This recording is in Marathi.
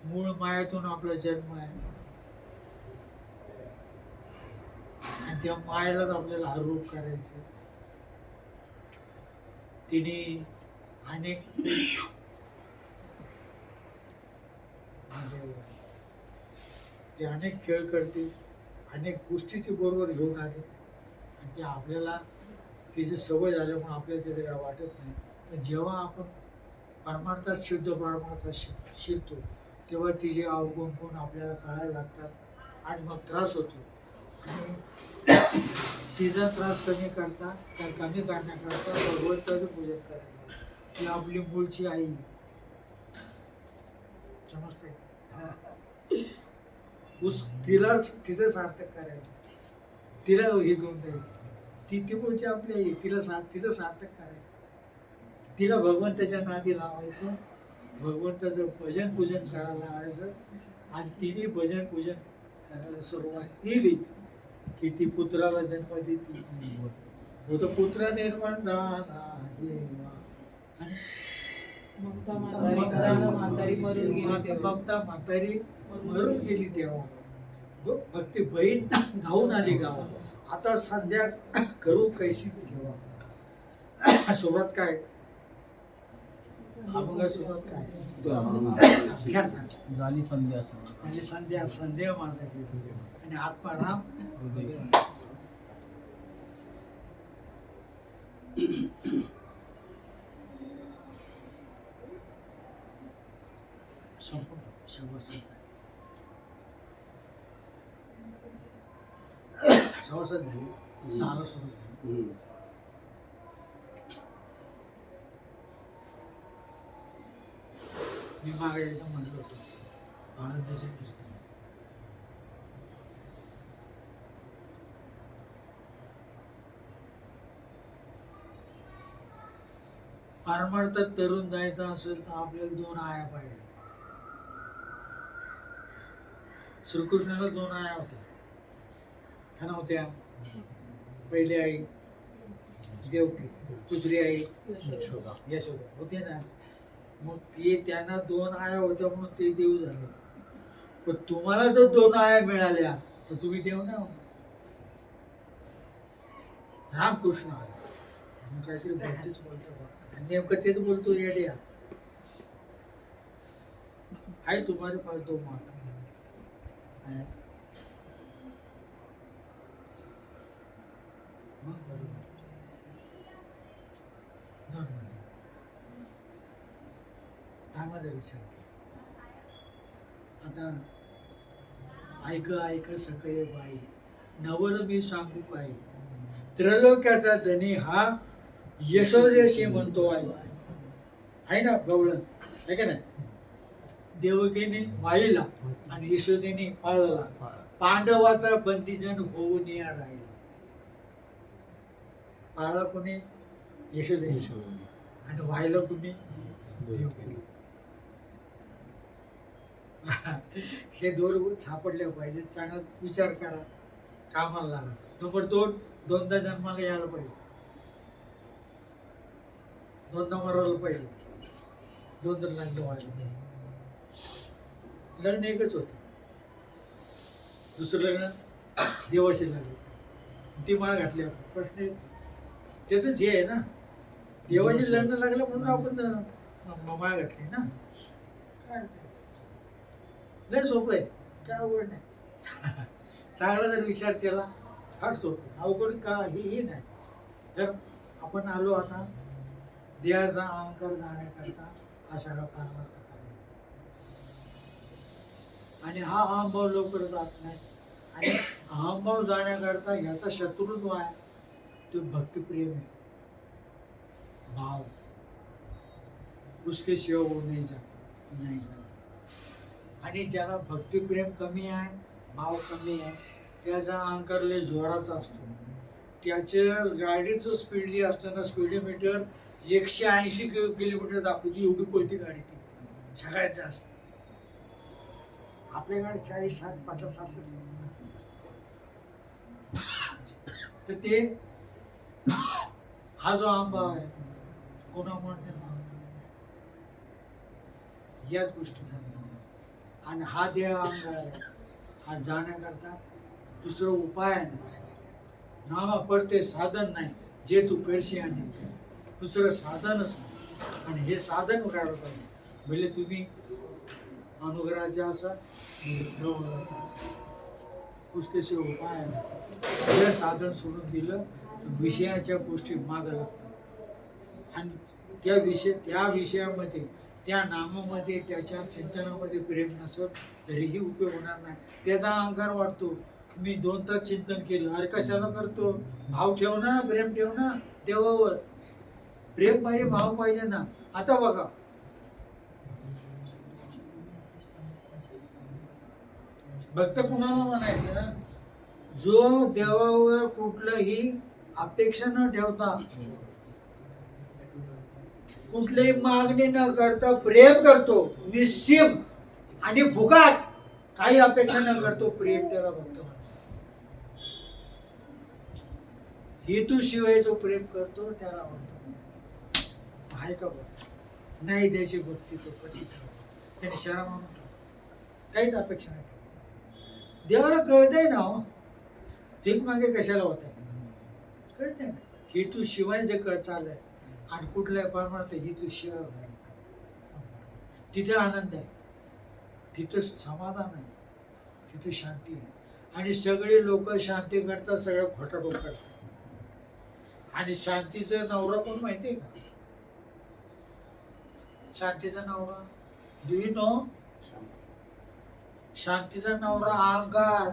मूळ मायेतून आपला जन्म आहे आणि त्या मायेलाच आपल्याला हरूप करायचं. तिने अनेक म्हणजे ते अनेक खेळ करते, अनेक गोष्टी ती बरोबर घेऊन आली आणि ते आपल्याला तिची सवय झाल्यामुळे आपल्याला त्याचं काय वाटत नाही. पण जेव्हा आपण परमार्थात शुद्ध परमार्थात शिरतो तेव्हा तिचे अवगुण गुण आपल्याला कळायला लागतात आणि मग त्रास होतो. आणि तिचा त्रास कमी करण्याकरता भगवंताचं पूजन करायला, ती आपली मूळची आई. समजते? तिला तिचं सार्थक करायचं, तिला हे घेऊन द्यायचं. ती पुढची आपली आई, तिचं सार्थक करायचं, तिला भगवंताच्या नादी लावायचं, भगवंताचं भजन पूजन करायला लावायचं. आणि तिने भजन पूजन करायला सुरुवात केली की ती पुत्राला जन्म देते. तो पुत्र निर्माण झाला जेव्हा ममता म्हातारी मरून गेली तेव्हा फक्त बहीण धावून आली गावात. आता संध्या करू कैशीच घेवा. सुरुवात काय सुरुवात काय झाली संध्या संध्या माझा आणि आत्माराम सभासद झाली, सहाला सुरू झाली. मी मागे एकदा म्हणलो होतो आनंदाच्या कीर्तन परमार्थात तरुण जायचं असेल तर आपल्याला 2 आया पाहिजे. श्रीकृष्णाला 2 आया होत्या का नव्हत्या? पहिली आई देवकी, दुसरी आई यशोदा होते ना. मग ते त्यांना 2 आया होत्या म्हणून ते देव झाले. पण तुम्हाला जर 2 आया मिळाल्या तर तुम्ही देव नाही होणार. रामकृष्ण आले काहीतरी भक्तीच बोलतो, नेमकं तेच बोलतो येड्या. आहे तुम्हारे पास 2 माता है. चांगला विचार. आता ऐक सखय बाई, नवल मी सांगू काय, त्रैलोक्याचा धनी हा यशोदेशी म्हणतो आहे ना गवळण, आहे का नाही? देवकीने माईला आणि यशोदेने पाळला, पांडवाचा बंदीजन होऊन या राहिला. पाळला कोणी? यशोदेने. आणि व्हायला कोणी? देवकी. हे 2 सापडले पाहिजे. चांगला विचार करा, कामाला लागा. नंबर 2, 2दा जन्माला यायला पाहिजे, 2दा मरायला पाहिजे, 2दा लग्न व्हायला पाहिजे. लग्न एकच होत, दुसरं लग्न देवाशी लागलं, ती माळ घातली. प्रश्न त्याच हे आहे ना, देवाची लग्न लागलं म्हणून आपण माळ घातली ना. काय अडचण? लय सोपं आहे, काय अवघड नाही. चांगला जर विचार केला फार सोपं, अवघड काही नाही. तर आपण आलो आता देहाचा अहंकार जाण्याकरता हा सगळा परमार्थ करायचा. आणि हा अहंभाव लवकर जात नाही. आणि अहंभाव जाण्याकरता ह्याचा शत्रू जो आहे तो भक्तिप्रेम आहे, भाव. उसके शिव वो नहीं जाता. आणि ज्याला भक्तिप्रेम कमी आहे, भाव कमी आहे, त्याचा अहंकार लय जोराचा असतो. त्याच्या गाडीचं स्पीड जे असतं ना, स्पीडोमीटर 180 किलोमीटर दाखवते, एवढी पळती गाडी ती सगळ्यात जास्त. आपल्या गाडी 40, 60, 50 असेल. तर ते हा जो अहंभाव आहे कोणामुळे निर्माण होतो? याच गोष्टी. आणि हा देह अहंकार आहे. हा जाण्याकरता दुसरं उपाय नाही. नावा पडते साधन नाही जे तू करशी आणि दुसरं साधनच नाही. आणि हे साधन करायला पाहिजे. भले तुम्ही अनुग्रहाचे असा पुष्कळचे उपाय आहे. जर साधन सोडून दिलं तर विषयाच्या गोष्टी मागं लागतात. आणि त्या विषयामध्ये त्या नामामध्ये त्याच्या चिंतनामध्ये प्रेम नसत तरीही उपयोग होणार नाही. त्याचा अहंकार वाटतो की मी 2 तास चिंतन केलं. अरे कशाला करतो? भाव ठेव ना, प्रेम ठेव ना देवावर. प्रेम पाहिजे, भाव पाहिजे ना. आता बघा, भक्त कुणाला म्हणायचं? जो देवावर कुठलंही अपेक्षा न ठेवता, कुठलीही मागणी न करता प्रेम करतो, निश्चिम आणि फुकाट, काही अपेक्षा न करतो प्रेम, त्याला भक्त म्हणतो. हेतूशिवाय जो प्रेम करतो त्याला म्हणतो. आहे का बघ? नाही द्यायची भक्ती तो कधी त्याने शरा म्हणून काहीच अपेक्षा नाही. देवाला कळतंय ना हो, भीक मागे कशाला होत आहे, कळतंय ना. हेतू शिवाय जे चाललंय आणि कुठल्या परमार्थ हेतू शिवाय तिथे आनंद आहे, तिथं समाधान आहे, तिथे शांती आहे. आणि सगळे लोक शांती करतात, सगळं खोटा बोल करतात. आणि शांतीचा नवरा कोण माहितीये का? शांतीचा नवरा, डू यू नो? शांतीचा नवरा अहंकार